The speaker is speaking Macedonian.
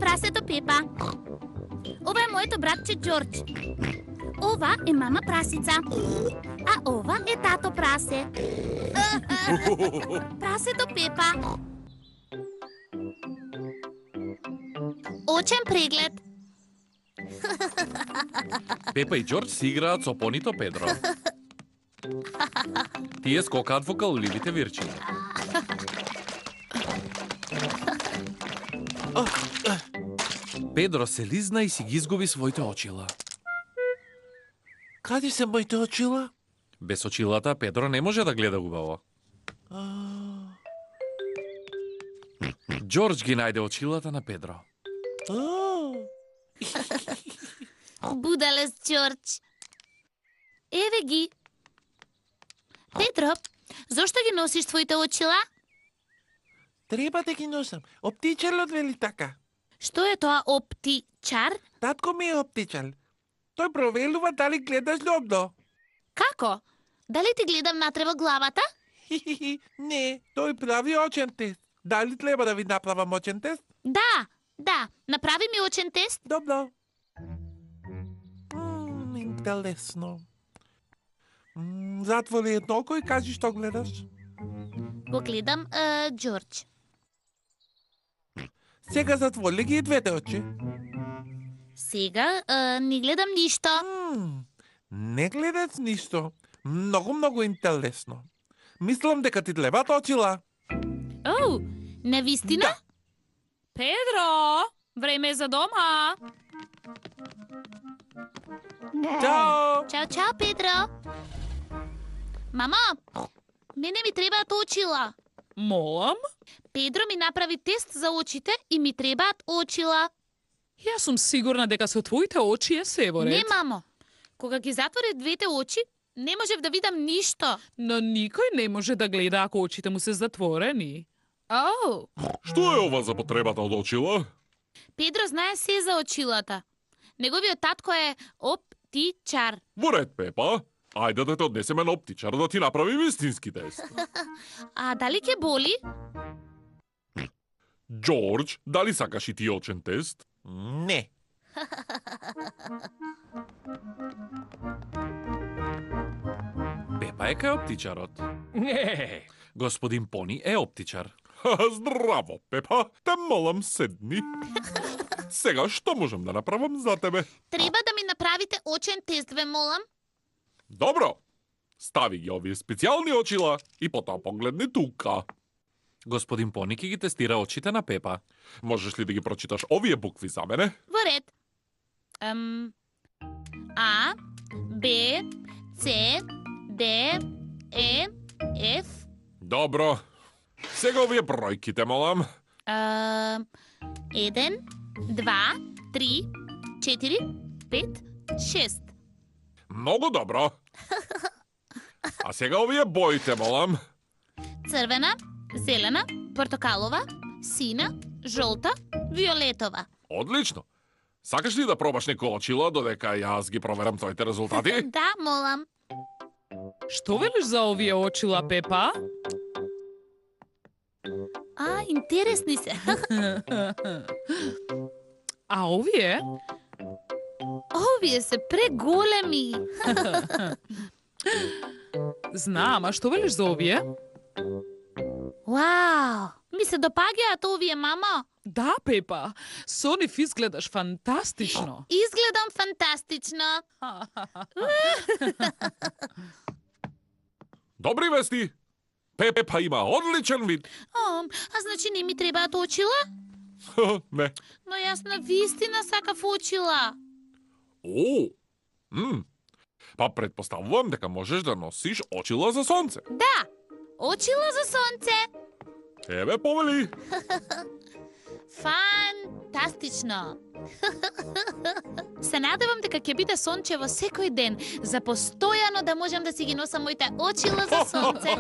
прасето Пепа. Ова е моето братче Джордж. Ова е мама прасица. А ова е тато прасе. Прасето Пепа. Очен преглед. Пепа и Джордж си играат со понито Педро. Тие скокаат во калливите вирчиња. Педро се лизна и си ги изгуби своите очила. Каде се моите очила? Без очилата Педро не може да гледа убаво. Джордж ги најде очилата на Педро. Будалес Джордж. Еве ги. Педро, зошто ги носиш твоите очила? Треба да ги носам. Оптичарот вели така. Што е тоа оптичар? Татко ми е оптичар. Тој проверува дали гледаш добро. Како? Дали ти гледам натре во главата? Не, тој прави очен тест. Дали треба да ви направам очен тест? Да, направи ми очен тест. Добро. Интересно. Затвори едно око и кажи што гледаш. Го гледам Джордж. Сега затвори ги и двете очи. Сега не гледам ништо. Не гледаш ништо. Многу интересно. Мислам дека ти тлебат очила. Оу, навистина? Да. Pedro, време е за дома. Чао! Чао, Педро. Мама, мене ми требаат очила. Молам? Педро ми направи тест за очите и ми требаат очила. Јас сум сигурна дека со твоите очи е се во ред. Не, мамо. Кога ги затворив двете очи, не можев да видам ништо. Но никој не може да гледа ако очите му се затворени. Оу, Што е ова за потребата од очила? Педро знае се за очилата. Неговиот татко е оптичар. Во ред, Пепа. Ајде да те однесеме на оптичар да ти направи вистински тест. А дали ќе боли? Джордж, дали сакаш и ти очен тест? Не. Пепа е кај оптичарот. Не. Господин Пони е оптичар. Здраво, Пепа. Те молам, седни. Сега што можам да направам за тебе? Треба да ми направите очен тест, ве молам. Добро. Стави ги овие специјални очила и потоа погледни тука. Господин Пони ќе ги тестира очите на Пепа. Можеш ли да ги прочиташ овие букви за мене? Во ред. А, Б, С, Д, Е, Ф. Добро. Сега овие бројките, молам. 1, 2, 3, 4, 5, 6. Многу добро. А сега овие боите, молам. Црвена, зелена, портокалова, сина, жолта, виолетова. Одлично. Сакаш ли да пробаш некој очила додека јас ги проверам твоите резултати? Да, молам. Што велиш за овие очила, Пепа? А, интересни се. А овие? Овие се преголеми. Знам, а што велиш за овие? Вау, ми се допаѓаат овие, мама. Да, Пепа, со нив изгледаш фантастично. Изгледам фантастично. Добри вести. Пепа има одличен вид. А значи не ми требаат очила? Не. Но јас на вистина сакав очила. О. Па предпоставувам дека можеш да носиш очила за сонце. Да, очила за сонце. Еве повели. Фантастично. Се надевам дека ќе биде сончево секој ден, за постојано да можам да си ги носам моите очила за сонце.